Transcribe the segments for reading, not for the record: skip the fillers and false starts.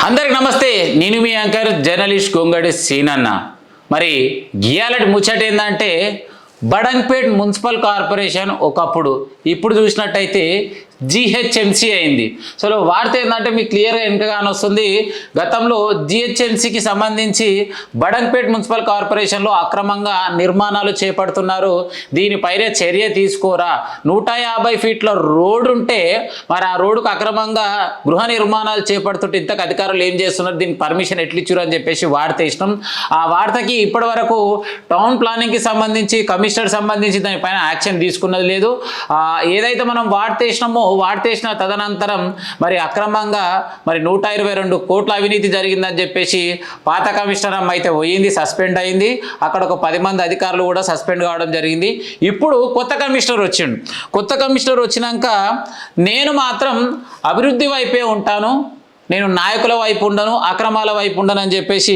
అందరికి నమస్తే. నేను మీ యాంకర్ జర్నలిస్ట్ గొంగడి సీనన్న. మరి గియాలటి ముచ్చట ఏంటంటే బడంగ్పేట్ మున్సిపల్ కార్పొరేషన్ ఒకప్పుడు ఇప్పుడు చూసినట్టయితే జిహెచ్ఎంసీ అయింది. సో వార్త ఏంటంటే మీకు క్లియర్గా వెనుకగానే వస్తుంది. గతంలో జిహెచ్ఎంసీకి సంబంధించి బడంగ్పేట్ మున్సిపల్ కార్పొరేషన్లో అక్రమంగా నిర్మాణాలు చేపడుతున్నారు, దీనిపైనే చర్య తీసుకోరా, 150 ఫీట్ల రోడ్డు ఉంటే మరి ఆ రోడ్డుకు అక్రమంగా గృహ నిర్మాణాలు చేపడుతుంటే ఇంతకు అధికారులు ఏం చేస్తున్నారు, దీనికి పర్మిషన్ ఎట్లు ఇచ్చారు అని చెప్పేసి వార్త ఇష్టం. ఆ వార్తకి ఇప్పటి వరకు టౌన్ ప్లానింగ్కి సంబంధించి కమిషనర్ సంబంధించి దానిపైన యాక్షన్ తీసుకున్నది లేదు. ఏదైతే మనం వార్త వేసినామో వార్తేసిన తదనంతరం మరి అక్రమంగా మరి 122 కోట్ల అవినీతి జరిగిందని చెప్పేసి పాత కమిషనర్ అమ్మ అయితే పోయింది, సస్పెండ్ అయింది. అక్కడ ఒక 10 మంది అధికారులు కూడా సస్పెండ్ కావడం జరిగింది. ఇప్పుడు కొత్త కమిషనర్ వచ్చిండు. కొత్త కమిషనర్ వచ్చినాక నేను మాత్రం అభివృద్ధి వైపే ఉంటాను, నేను నాయకుల వైపు ఉండను, అక్రమాల వైపు ఉండను అని చెప్పేసి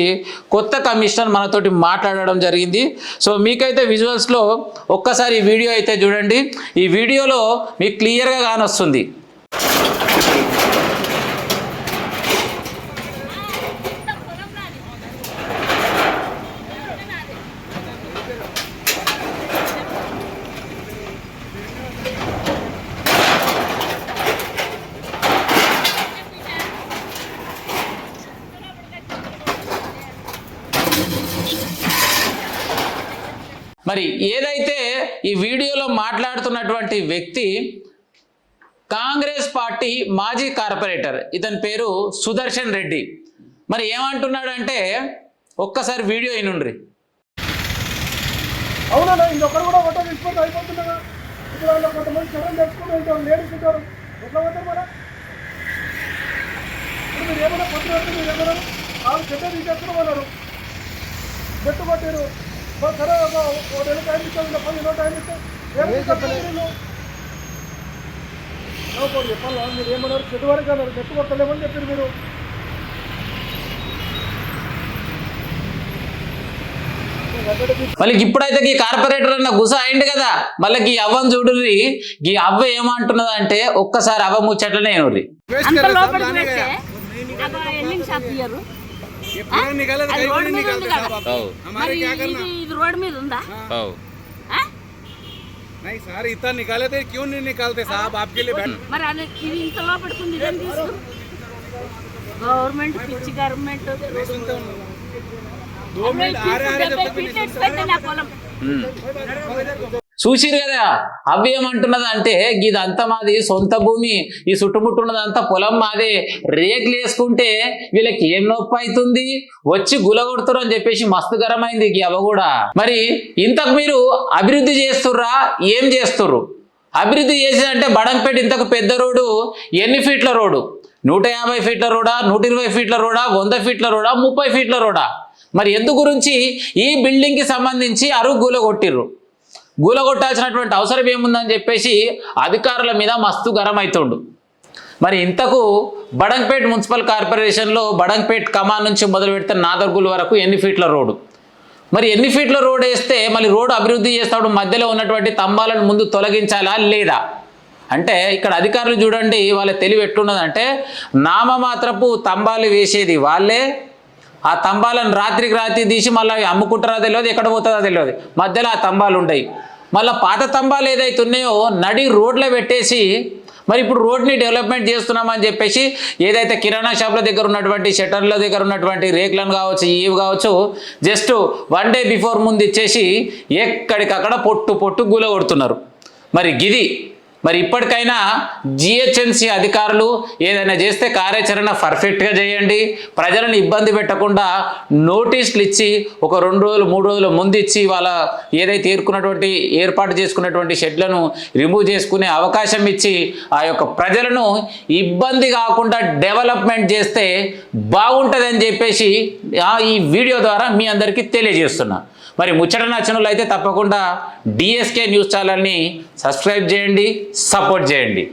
కొత్త కమిషనర్ మనతోటి మాట్లాడడం జరిగింది. సో మీకైతే విజువల్స్లో ఒక్కసారి ఈ వీడియో అయితే చూడండి. ఈ వీడియోలో మీకు క్లియర్గా కానొస్తుంది. మరి ఏదైతే ఈ వీడియోలో మాట్లాడుతున్నటువంటి వ్యక్తి కాంగ్రెస్ పార్టీ మాజీ కార్పొరేటర్, ఇతని పేరు సుదర్శన్ రెడ్డి. మరి ఏమంటున్నాడంటే ఒక్కసారి వీడియో అయినుండ్రి. అవునా ఇంకొకరు కూడా ఫోటో తీసుకుంటే అయిపోతుండగా ఇప్పుడు వాళ్ళు కొంతమంది చరణ్ తెచ్చుకుంటూ ఉంటారు, లేడీస్ ఉంటారు, ఎట్లా పోతారు మన ఇప్పుడు మీరు ఏమైనా పత్రం వస్తే మీరు ఏమన్నా వాళ్ళు చెడ్డ తీసేస్తున్నారు, బెట్టు కొట్టారు, సరే ఒక నెల టైం ఇస్తాను, 10 రోజులు టైం ఇస్తాను చెప్పాలా, మీరు ఏమన్నారు చెట్టు వరకు అన్నారు, బెట్టు కొట్టలేమని చెప్పారు మీరు. మళ్ళీ ఇప్పుడైతే ఈ కార్పొరేటర్ అన్న గుస అయింది కదా, మళ్ళీ ఈ అవ్వని చూడుర్రి. ఈ అవ్వ ఏమంటున్నది అంటే ఒక్కసారి అవ్వ ముచ్చట్లనే ఏనుర్రి. रोड में धंधा नहीं सर, इतना निकाले थे क्यों नहीं निकालते साहब, आपके लिए गवर्नमेंट पिछी गवर्नमेंट 2 मिनट आ रहे చూసిరు కదా అవి ఏమంటున్నది అంటే ఇదంతా మాది సొంత భూమి, ఈ చుట్టుముట్టున్నదంతా పొలం మాదే, రేకులు వేసుకుంటే వీళ్ళకి ఏం నొప్పి అవుతుంది, వచ్చి గులగొడుతురు అని చెప్పేసి మస్తు గరమైంది ఈ అవ కూడా. మరి ఇంతకు మీరు అభివృద్ధి చేస్తుర్రా, ఏం చేస్తుర్రు? అభివృద్ధి చేసేదంటే బడంగ్పేట ఇంతకు పెద్ద రోడ్డు ఎన్ని ఫీట్ల రోడ్డు? 150 ఫీట్ల రోడా, 120 ఫీట్ల రోడా, 100 ఫీట్ల రోడా, 30 ఫీట్ల రోడా? మరి ఎందు గురించి ఈ బిల్డింగ్కి సంబంధించి అరుగు గులగొట్టిర్రు? గూలగొట్టాల్సినటువంటి అవసరం ఏముందని చెప్పేసి అధికారుల మీద మస్తు గరం అవుతుండు. మరి ఇంతకు బడంగ్పేట్ మున్సిపల్ కార్పొరేషన్లో బడంగ్పేట్ కమాన్ నుంచి మొదలు పెడితే నాదర్గుల్ వరకు ఎన్ని ఫీట్ల రోడ్డు? మరి ఎన్ని ఫీట్ల రోడ్ వేస్తే మళ్ళీ రోడ్డు అభివృద్ధి చేస్తాడు, మధ్యలో ఉన్నటువంటి స్తంభాలను ముందు తొలగించాలా లేదా అంటే ఇక్కడ అధికారులు చూడండి వాళ్ళ తెలివి ఎట్లున్నదంటే నామమాత్రపు స్తంభాలు వేసేది వాళ్ళే, ఆ స్తంభాలను రాత్రికి రాత్రి తీసి మళ్ళీ అమ్ముకుంటారో తెలియదు, ఎక్కడ పోతుందో తెలియదు, మధ్యలో ఆ స్తంభాలు ఉంటాయి. మళ్ళీ పాత స్తంభాలు ఏదైతే ఉన్నాయో నడి రోడ్లో పెట్టేసి మరి ఇప్పుడు రోడ్ని డెవలప్మెంట్ చేస్తున్నామని చెప్పేసి ఏదైతే కిరాణా షాప్ల దగ్గర ఉన్నటువంటి షట్టర్ల దగ్గర ఉన్నటువంటి రేకులను కావచ్చు, ఇవి కావచ్చు, జస్ట్ 1 డే బిఫోర్ ముందు ఇచ్చేసి ఎక్కడికక్కడ పొట్టు గుల కొడుతున్నారు. మరి గిది మరి ఇప్పటికైనా జిహెచ్ఎంసీ అధికారులు ఏదైనా చేస్తే కార్యాచరణ పర్ఫెక్ట్గా చేయండి, ప్రజలను ఇబ్బంది పెట్టకుండా నోటీసులు ఇచ్చి ఒక 2 రోజులు 3 రోజుల ముందు ఇచ్చి వాళ్ళ ఏదైతే ఏర్పాటు చేసుకున్నటువంటి షెడ్లను రిమూవ్ చేసుకునే అవకాశం ఇచ్చి ఆ యొక్క ప్రజలను ఇబ్బంది కాకుండా డెవలప్మెంట్ చేస్తే బాగుంటుందని చెప్పేసి ఈ వీడియో ద్వారా మీ అందరికీ తెలియజేస్తున్నా. మరి ముచ్చట నచ్చిన వాళ్ళు అయితే తప్పకుండా డిఎస్కే న్యూస్ ఛానల్ని సబ్స్క్రైబ్ చేయండి, సపోర్ట్ చేయండి.